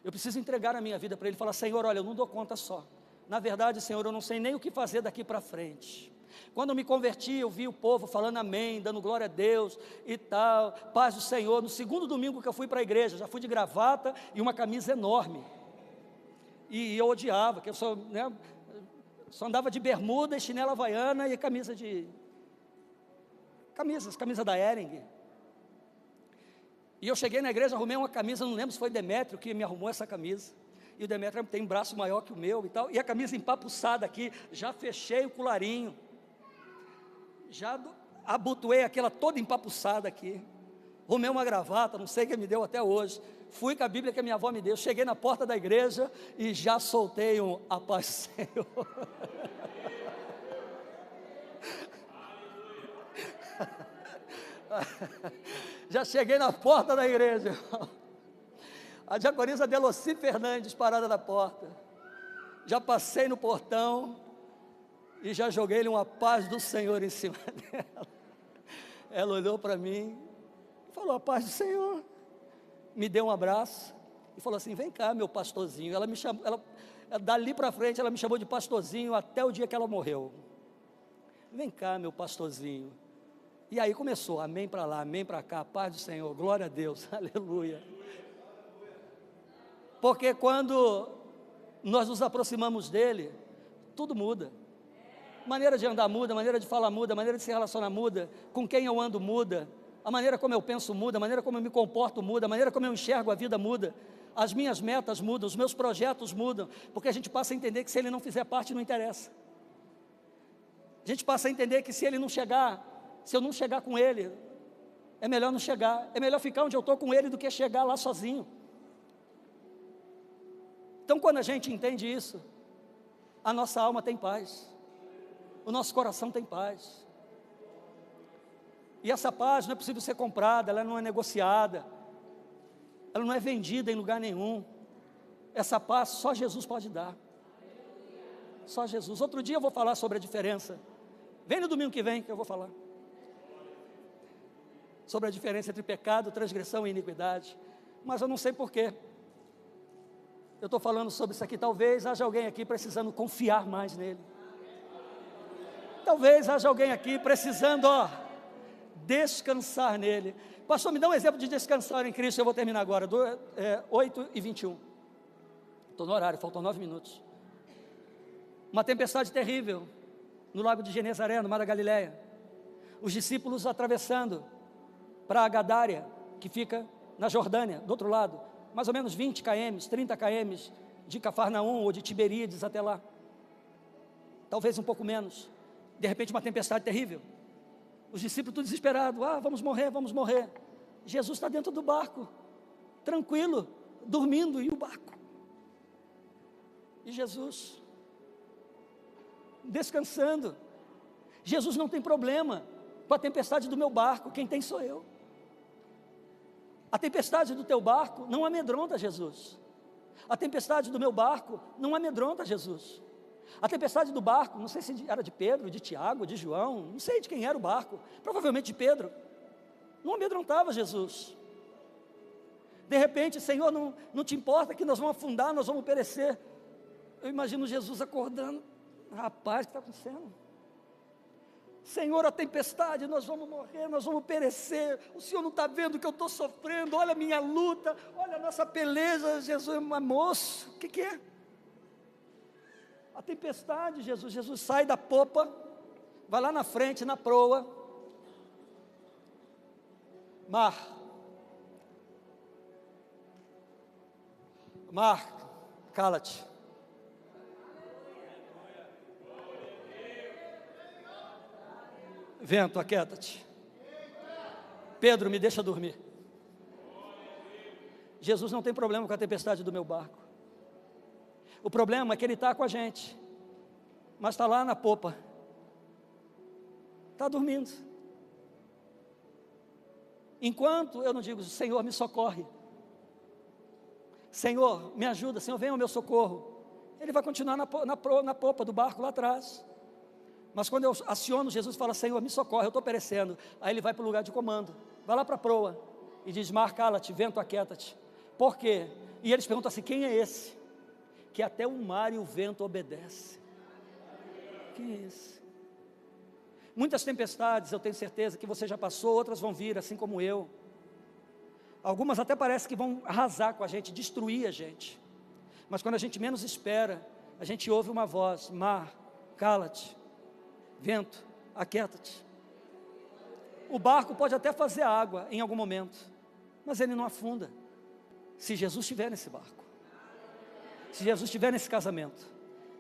Eu preciso entregar a minha vida para Ele e falar: Senhor, olha, eu não dou conta só. Na verdade, Senhor, eu não sei nem o que fazer daqui para frente. Quando eu me converti, eu vi o povo falando amém, dando glória a Deus e tal, paz do Senhor. No segundo domingo que eu fui para a igreja, já fui de gravata e uma camisa enorme. E eu odiava, que eu só andava de bermuda e chinela havaiana e camisa da Hering. E eu cheguei na igreja, arrumei uma camisa, não lembro se foi Demétrio que me arrumou essa camisa. E o Demétrio tem um braço maior que o meu e tal, e a camisa empapuçada aqui, já fechei o colarinho, abotoei aquela toda empapuçada aqui, arrumei uma gravata, não sei quem me deu até hoje, fui com a Bíblia que a minha avó me deu, cheguei na porta da igreja e já soltei um "a paz do Senhor". Já cheguei na porta da igreja, a diaconisa Deloci Fernandes parada na porta, já passei no portão e já joguei-lhe uma "paz do Senhor" em cima dela. Ela olhou para mim e falou: "A paz do Senhor", me deu um abraço e falou assim: "Vem cá, meu pastorzinho". Ela me chamou, dali para frente ela me chamou de pastorzinho até o dia que ela morreu. "Vem cá, meu pastorzinho". E aí começou, amém para lá, amém para cá, paz do Senhor, glória a Deus, aleluia. Porque quando nós nos aproximamos dele, tudo muda. Maneira de andar muda, maneira de falar muda, maneira de se relacionar muda, com quem eu ando muda, a maneira como eu penso muda, a maneira como eu me comporto muda, a maneira como eu enxergo a vida muda, as minhas metas mudam, os meus projetos mudam, porque a gente passa a entender que se ele não fizer parte, não interessa. A gente passa a entender que se ele não chegar, se eu não chegar com ele, é melhor não chegar, é melhor ficar onde eu estou com ele do que chegar lá sozinho. Então, quando a gente entende isso, a nossa alma tem paz, o nosso coração tem paz, e essa paz não é possível ser comprada, ela não é negociada, ela não é vendida em lugar nenhum. Essa paz só Jesus pode dar, só Jesus. Outro dia eu vou falar sobre a diferença, vem no domingo que vem que eu vou falar sobre a diferença entre pecado, transgressão e iniquidade, mas eu não sei porquê eu estou falando sobre isso aqui. Talvez haja alguém aqui precisando confiar mais nele, talvez haja alguém aqui precisando, descansar nele. Pastor, me dá um exemplo de descansar em Cristo. Eu vou terminar agora, 8h21, estou no horário, faltam 9 minutos. Uma tempestade terrível no lago de Genezaré, no mar da Galileia, os discípulos atravessando para a Gadária, que fica na Jordânia, do outro lado, mais ou menos 20 km, 30 km de Cafarnaum ou de Tiberíades até lá, talvez um pouco menos. De repente uma tempestade terrível, os discípulos tudo desesperados, vamos morrer, vamos morrer. Jesus está dentro do barco, tranquilo, dormindo, e o barco, e Jesus descansando. Jesus não tem problema com a tempestade do meu barco, quem tem sou eu. A tempestade do teu barco não amedronta Jesus. A tempestade do meu barco não amedronta Jesus. A tempestade do barco, não sei se era de Pedro, de Tiago, de João, não sei de quem era o barco, provavelmente de Pedro, não amedrontava Jesus. De repente: "Senhor, não te importa que nós vamos afundar, nós vamos perecer". Eu imagino Jesus acordando: "Rapaz, o que está acontecendo? Senhor, a tempestade, nós vamos morrer, nós vamos perecer, o Senhor não está vendo que eu estou sofrendo, olha a minha luta, olha a nossa peleja". Jesus: "Mas moço, o que é?" A tempestade, Jesus sai da popa, vai lá na frente, na proa, mar, cala-te. Vento, aquieta-te. Pedro, me deixa dormir. Jesus não tem problema com a tempestade do meu barco. O problema é que ele está com a gente, mas está lá na popa, está dormindo. Enquanto eu não digo: "Senhor, me socorre, Senhor, me ajuda, Senhor, venha ao meu socorro", ele vai continuar na popa do barco lá atrás. Mas quando eu aciono Jesus e falo: "Senhor, me socorre, eu estou perecendo", aí ele vai para o lugar de comando, vai lá para a proa e diz: "Mar, cala-te, vento, aquieta-te". Por quê? E eles perguntam assim: "Quem é esse que até o mar e o vento obedecem?" Quem é esse? Muitas tempestades eu tenho certeza que você já passou, outras vão vir, assim como eu. Algumas até parece que vão arrasar com a gente, destruir a gente. Mas quando a gente menos espera, a gente ouve uma voz: "Mar, cala-te, vento, aquieta-te". O barco pode até fazer água em algum momento, mas ele não afunda, se Jesus estiver nesse barco, se Jesus estiver nesse casamento,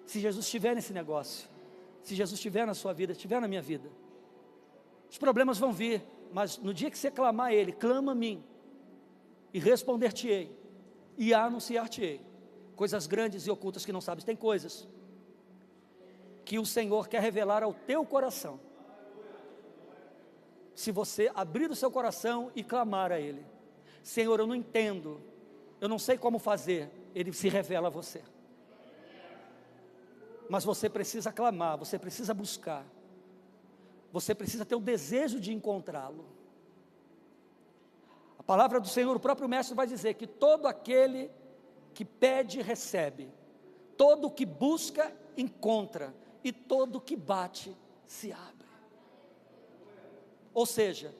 se Jesus estiver nesse negócio, se Jesus estiver na sua vida, estiver na minha vida, Os problemas vão vir, mas no dia que você clamar a Ele, clama a mim, e responder-te-ei, e anunciar-te-ei coisas grandes e ocultas que não sabes. Tem coisas que o Senhor quer revelar ao teu coração, se você abrir o seu coração e clamar a Ele. Senhor, eu não entendo, eu não sei como fazer. Ele se revela a você, mas você precisa clamar, você precisa buscar, você precisa ter o desejo de encontrá-lo. A palavra do Senhor, o próprio mestre vai dizer que todo aquele que pede, recebe, todo que busca, encontra, e todo que bate, se abre. Ou seja,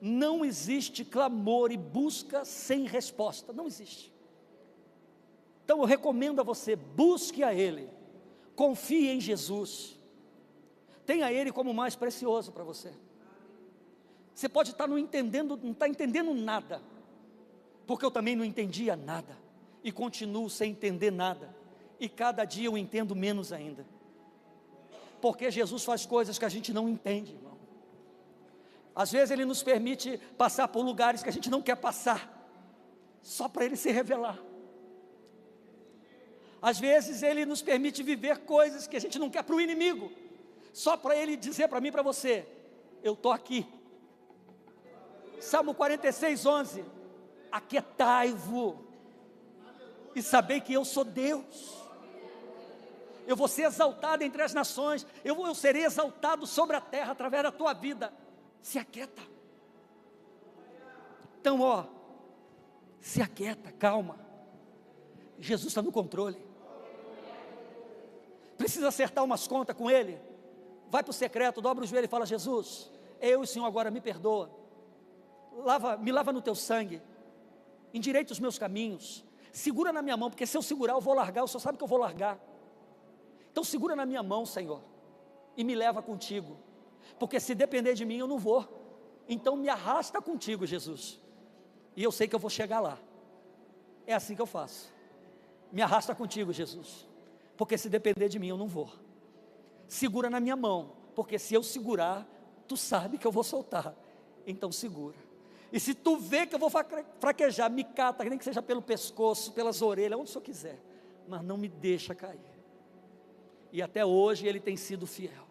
não existe clamor e busca sem resposta, não existe. Então eu recomendo a você, busque a Ele, confie em Jesus, tenha Ele como o mais precioso para você. Você pode estar não está entendendo nada, porque eu também não entendia nada, e continuo sem entender nada, e cada dia eu entendo menos ainda, porque Jesus faz coisas que a gente não entende, irmão. Às vezes Ele nos permite passar por lugares que a gente não quer passar, só para Ele se revelar. Às vezes Ele nos permite viver coisas que a gente não quer para o inimigo, só para Ele dizer para mim e para você, eu estou aqui. Salmo 46, 11, aquietai-vos, e sabei que eu sou Deus, eu vou ser exaltado entre as nações, eu serei exaltado sobre a terra, através da tua vida. Se aquieta. Então se aquieta, calma, Jesus está no controle. Precisa acertar umas contas com Ele, vai para o secreto, dobra o joelho e fala, Jesus, eu e o Senhor agora me perdoa, me lava no teu sangue, endireita os meus caminhos, segura na minha mão, porque se eu segurar eu vou largar, o Senhor sabe que eu vou largar, então segura na minha mão, Senhor, e me leva contigo, porque se depender de mim eu não vou, então me arrasta contigo, Jesus, e eu sei que eu vou chegar lá. É assim que eu faço, me arrasta contigo, Jesus, porque se depender de mim eu não vou. Segura na minha mão, porque se eu segurar, tu sabe que eu vou soltar, então segura. E se tu vê que eu vou fraquejar, me cata, nem que seja pelo pescoço, pelas orelhas, onde o Senhor quiser, mas não me deixa cair. E até hoje Ele tem sido fiel.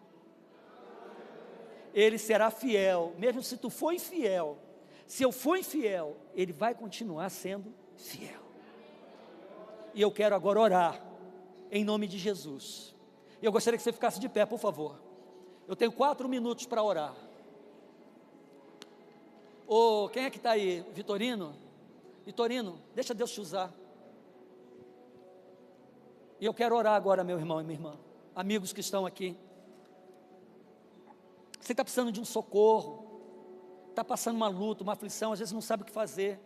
Ele será fiel, mesmo se tu for infiel. Se eu for infiel, Ele vai continuar sendo fiel. E eu quero agora orar, em nome de Jesus. E eu gostaria que você ficasse de pé, por favor. Eu tenho 4 minutos para orar. Quem é que está aí? Vitorino? Vitorino, deixa Deus te usar. E eu quero orar agora, meu irmão e minha irmã, amigos que estão aqui. Você está precisando de um socorro, está passando uma luta, uma aflição, às vezes não sabe o que fazer.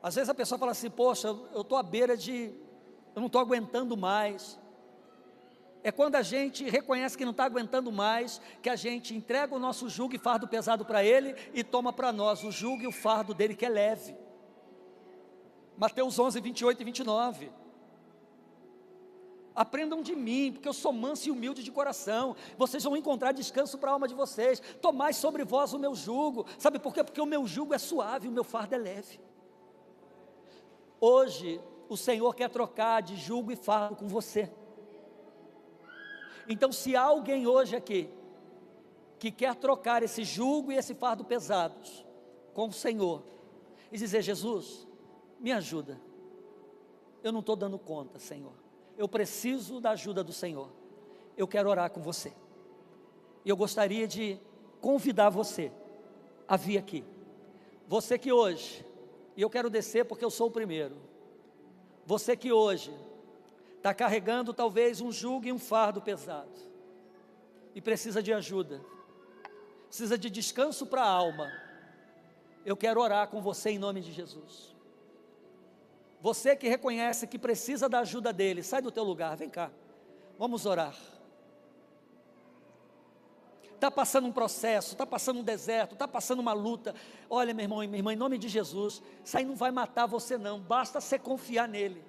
Às vezes a pessoa fala assim, poxa, eu estou à beira eu não estou aguentando mais. É quando a gente reconhece que não está aguentando mais, que a gente entrega o nosso jugo e fardo pesado para Ele, e toma para nós o jugo e o fardo dele que é leve. Mateus 11, 28 e 29. Aprendam de mim, porque eu sou manso e humilde de coração, vocês vão encontrar descanso para a alma de vocês. Tomai sobre vós o meu jugo. Sabe por quê? Porque o meu jugo é suave, o meu fardo é leve. Hoje o Senhor quer trocar de jugo e fardo com você. Então, se há alguém hoje aqui que quer trocar esse jugo e esse fardo pesados com o Senhor e dizer, Jesus, me ajuda, eu não estou dando conta, Senhor, eu preciso da ajuda do Senhor, eu quero orar com você, e eu gostaria de convidar você a vir aqui, você que hoje, e eu quero descer porque eu sou o primeiro, você que hoje está carregando talvez um jugo e um fardo pesado, e precisa de ajuda, precisa de descanso para a alma, eu quero orar com você em nome de Jesus. Você que reconhece que precisa da ajuda dele, sai do teu lugar, vem cá, vamos orar. Está passando um processo, está passando um deserto, está passando uma luta, olha meu irmão e minha irmã, em nome de Jesus, isso aí não vai matar você não, basta você confiar nele,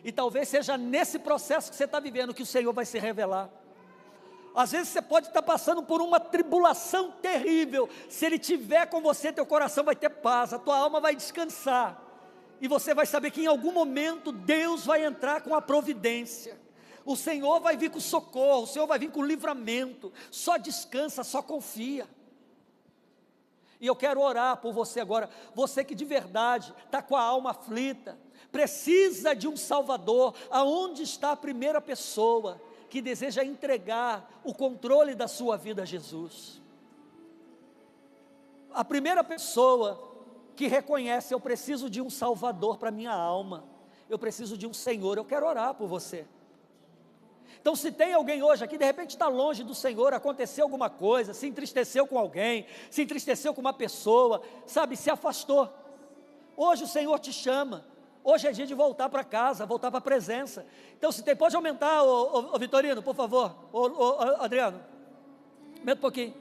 e talvez seja nesse processo que você está vivendo, que o Senhor vai se revelar. Às vezes você pode estar passando por uma tribulação terrível. Se Ele estiver com você, teu coração vai ter paz, a tua alma vai descansar. E você vai saber que em algum momento Deus vai entrar com a providência. O Senhor vai vir com socorro, o Senhor vai vir com livramento. Só descansa, só confia. E eu quero orar por você agora. Você que de verdade está com a alma aflita, precisa de um Salvador. Aonde está a primeira pessoa que deseja entregar o controle da sua vida a Jesus? A primeira pessoa que reconhece: eu preciso de um Salvador para minha alma, eu preciso de um Senhor. Eu quero orar por você. Então, se tem alguém hoje aqui, de repente está longe do Senhor, aconteceu alguma coisa, se entristeceu com alguém, se entristeceu com uma pessoa, sabe, se afastou. Hoje o Senhor te chama. Hoje é dia de voltar para casa, voltar para a presença. Então, se tem, pode aumentar, ô Vitorino, por favor, ô Adriano, aumenta um pouquinho.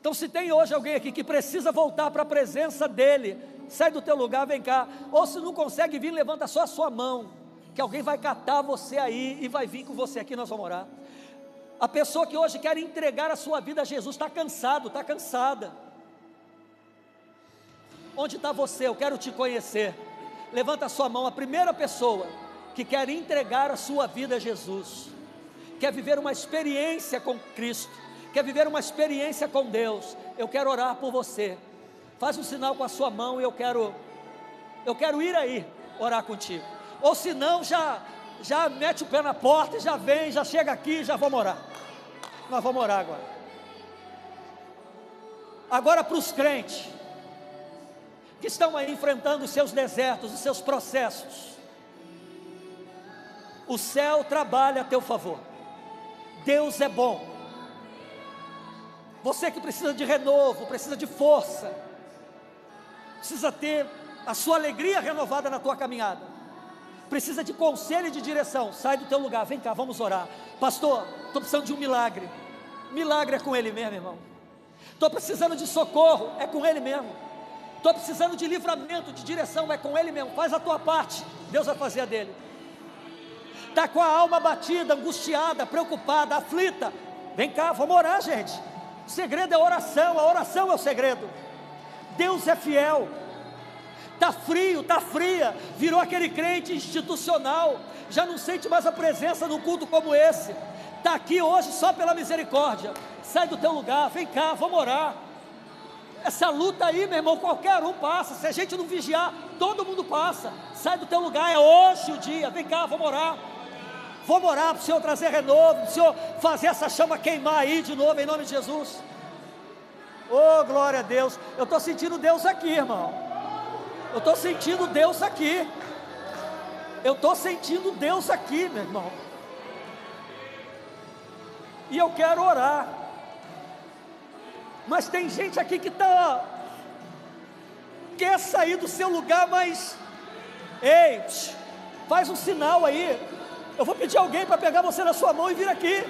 Então, se tem hoje alguém aqui que precisa voltar para a presença dEle, sai do teu lugar, vem cá. Ou se não consegue vir, levanta só a sua mão, que alguém vai catar você aí e vai vir com você aqui, nós vamos orar. A pessoa que hoje quer entregar a sua vida a Jesus, está cansado, está cansada. Onde está você? Eu quero te conhecer. Levanta a sua mão, a primeira pessoa que quer entregar a sua vida a Jesus, quer viver uma experiência com Cristo, quer viver uma experiência com Deus. Eu quero orar por você. Faz um sinal com a sua mão e eu quero ir aí orar contigo. Ou se não, já mete o pé na porta, já vem, já chega aqui, já vamos orar. Nós vamos orar agora. Agora para os crentes que estão aí enfrentando os seus desertos, os seus processos, o céu trabalha a teu favor. Deus é bom. Você que precisa de renovo, precisa de força, precisa ter a sua alegria renovada na tua caminhada, precisa de conselho e de direção, sai do teu lugar, vem cá, vamos orar. Pastor, estou precisando de um milagre. Milagre é com Ele mesmo, irmão. Estou precisando de socorro, é com Ele mesmo. Estou precisando de livramento, de direção, é com Ele mesmo. Faz a tua parte, Deus vai fazer a dele. Está com a alma abatida, angustiada, preocupada, aflita, vem cá, vamos orar, gente. O segredo é a oração é o segredo. Deus é fiel. Está frio, está fria, virou aquele crente institucional, já não sente mais a presença num culto como esse, está aqui hoje só pela misericórdia. Sai do teu lugar, vem cá, vamos orar. Essa luta aí, meu irmão, qualquer um passa. Se a gente não vigiar, todo mundo passa. Sai do teu lugar, é hoje o dia, vem cá, vamos orar. Vamos orar para o Senhor trazer renovo, para o Senhor fazer essa chama queimar aí de novo, em nome de Jesus. Oh, glória a Deus. Eu estou sentindo Deus aqui, irmão. Eu estou sentindo Deus aqui. Eu estou sentindo Deus aqui, meu irmão. E eu quero orar. Mas tem gente aqui que quer sair do seu lugar, mas ei, faz um sinal aí. Eu vou pedir alguém para pegar você na sua mão e vir aqui.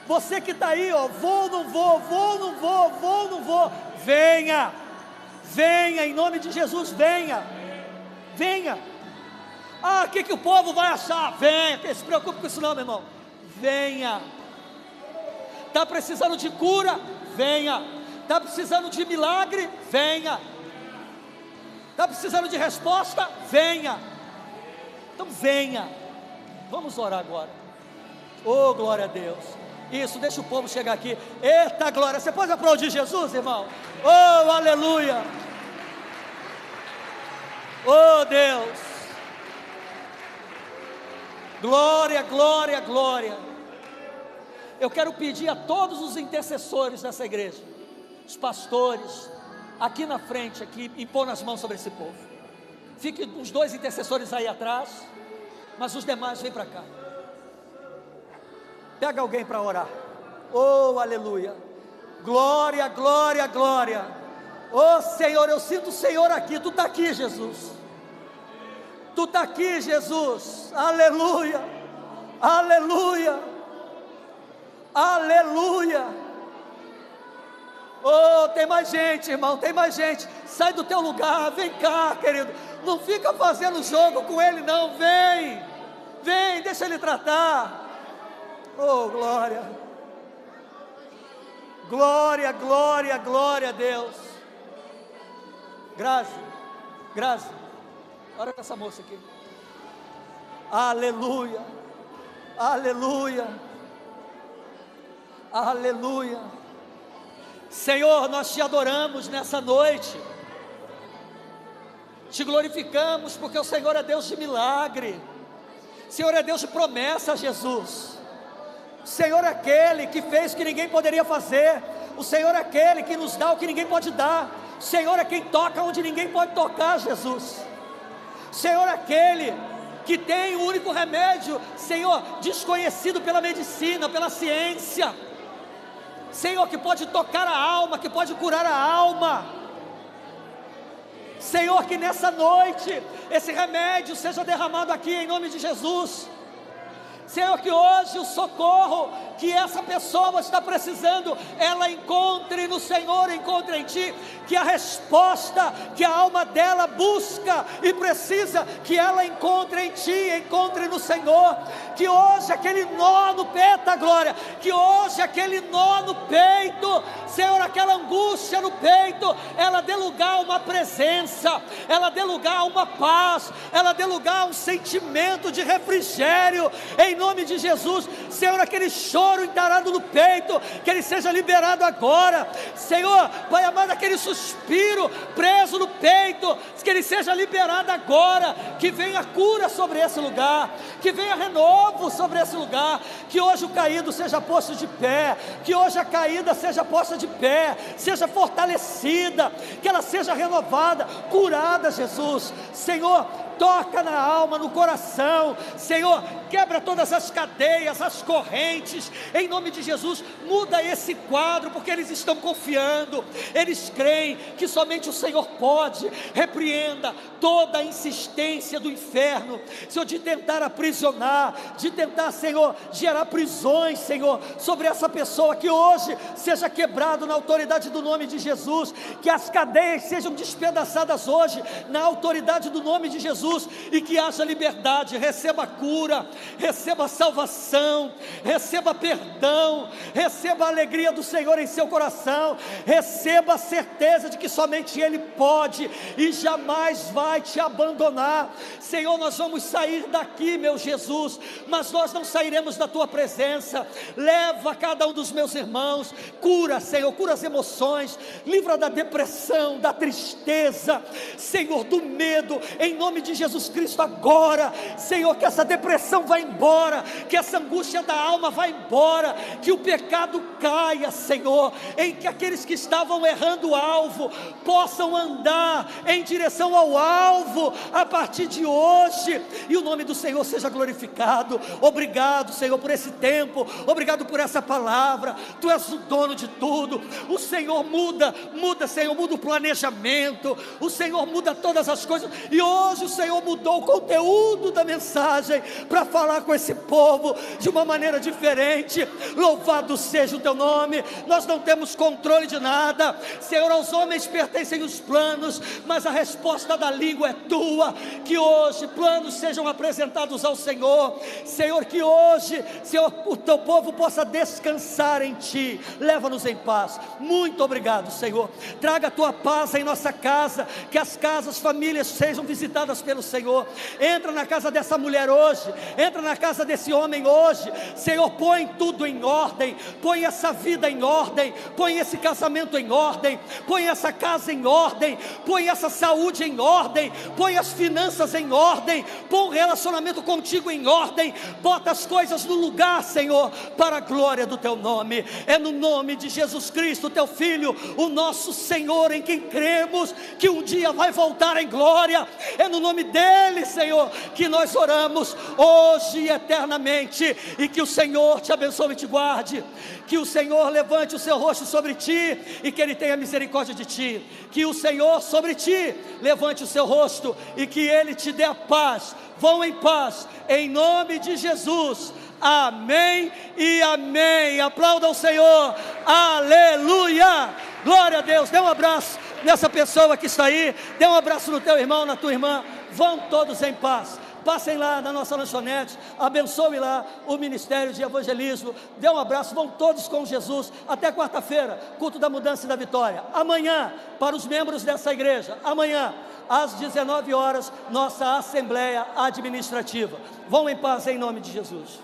Você que está aí, ó, vou, não vou. Venha, em nome de Jesus, venha. O que o povo vai achar? Venha, não se preocupe com isso não, meu irmão. Venha. Está precisando de cura? Venha. Está precisando de milagre? Venha. Está precisando de resposta? Venha. Então venha. Vamos orar agora. Oh, glória a Deus. Isso, deixa o povo chegar aqui. Eita glória, você pode aplaudir Jesus, irmão? Oh, aleluia. Oh, Deus. Glória, glória, glória. Eu quero pedir a todos os intercessores dessa igreja, os pastores, aqui na frente, aqui, impor as mãos sobre esse povo. Fiquem os dois intercessores aí atrás, mas os demais vêm para cá. Pega alguém para orar. Oh, aleluia. Glória, glória, glória. Oh, Senhor, eu sinto o Senhor aqui. Tu está aqui, Jesus. Tu está aqui, Jesus. Aleluia. Aleluia. Aleluia. Oh, tem mais gente, irmão, tem mais gente. Sai do teu lugar, vem cá, querido. Não fica fazendo jogo com ele, não. Vem, deixa ele tratar. Oh, glória. Glória, glória, glória a Deus. Grazi, olha com essa moça aqui. Aleluia, aleluia, aleluia. Senhor, nós te adoramos nessa noite, te glorificamos, porque o Senhor é Deus de milagre, o Senhor é Deus de promessa, Jesus. O Senhor é aquele que fez o que ninguém poderia fazer, o Senhor é aquele que nos dá o que ninguém pode dar, o Senhor é quem toca onde ninguém pode tocar, Jesus. O Senhor é aquele que tem o único remédio, Senhor, desconhecido pela medicina, pela ciência, Senhor, que pode tocar a alma, que pode curar a alma. Senhor, que nessa noite esse remédio seja derramado aqui em nome de Jesus. Senhor, que hoje o socorro que essa pessoa está precisando, ela encontre no Senhor, encontre em Ti, que a resposta que a alma dela busca e precisa, que ela encontre em Ti, encontre no Senhor. Que hoje aquele nó no peito, a glória, que hoje aquele nó no peito, Senhor, aquela angústia no peito, ela dê lugar a uma presença, ela dê lugar a uma paz, ela dê lugar a um sentimento de refrigério, em nome de Jesus. Senhor, aquele choro entarado no peito, que ele seja liberado agora. Senhor, Pai amado, aquele suspiro preso no peito, que ele seja liberado agora. Que venha cura sobre esse lugar, que venha renovo sobre esse lugar. Que hoje o caído seja posto de pé, que hoje a caída seja posta de pé, seja fortalecida, que ela seja renovada, curada, Jesus. Senhor, toca na alma, no coração, Senhor, quebra todas as cadeias, as correntes, em nome de Jesus. Muda esse quadro, porque eles estão confiando, eles creem que somente o Senhor pode. Repreenda toda a insistência do inferno, Senhor, de tentar aprisionar, de tentar, Senhor, gerar prisões, Senhor, sobre essa pessoa. Que hoje seja quebrado na autoridade do nome de Jesus, que as cadeias sejam despedaçadas hoje, na autoridade do nome de Jesus, e que haja liberdade. Receba cura, receba salvação, receba perdão, receba a alegria do Senhor em seu coração, receba a certeza de que somente Ele pode e jamais vai te abandonar. Senhor, nós vamos sair daqui, meu Jesus, mas nós não sairemos da Tua presença. Leva cada um dos meus irmãos, cura, Senhor, cura as emoções, livra da depressão, da tristeza, Senhor, do medo, em nome de Jesus Cristo agora. Senhor, que essa depressão vá embora, que essa angústia da alma vá embora, que o pecado caia, Senhor, em que aqueles que estavam errando o alvo possam andar em direção ao alvo a partir de hoje, e o nome do Senhor seja glorificado. Obrigado, Senhor, por esse tempo, obrigado por essa palavra. Tu és o dono de tudo. O Senhor muda, Senhor, muda o planejamento, o Senhor muda todas as coisas, e hoje o Senhor mudou o conteúdo da mensagem para falar com esse povo de uma maneira diferente. Louvado seja o Teu nome. Nós não temos controle de nada, Senhor, aos homens pertencem os planos, mas a resposta da língua é Tua. Que hoje planos sejam apresentados ao Senhor, Senhor, que hoje, Senhor, o Teu povo possa descansar em Ti. Leva-nos em paz. Muito obrigado, Senhor. Traga a Tua paz em nossa casa, que as casas, famílias sejam visitadas pelo Senhor. Entra na casa dessa mulher hoje, entra na casa desse homem hoje, Senhor, põe tudo em ordem, põe essa vida em ordem, põe esse casamento em ordem, põe essa casa em ordem, põe essa saúde em ordem, põe as finanças em ordem, põe o relacionamento contigo em ordem, bota as coisas no lugar, Senhor, para a glória do Teu nome. É no nome de Jesus Cristo, Teu Filho, o nosso Senhor, em quem cremos que um dia vai voltar em glória. É no nome dEle, Senhor, que nós oramos hoje e eternamente. E que o Senhor te abençoe e te guarde, que o Senhor levante o seu rosto sobre ti e que Ele tenha misericórdia de ti, que o Senhor sobre ti levante o seu rosto e que Ele te dê a paz. Vão em paz, em nome de Jesus. Amém e amém. Aplauda o Senhor. Aleluia. Glória a Deus. Dê um abraço nessa pessoa que está aí, dê um abraço no teu irmão, na tua irmã. Vão todos em paz. Passem lá na nossa lanchonete, abençoe lá o ministério de evangelismo, dê um abraço, vão todos com Jesus. Até quarta-feira, culto da mudança e da vitória. Amanhã, para os membros dessa igreja, amanhã, às 19 horas, nossa assembleia administrativa. Vão em paz em nome de Jesus.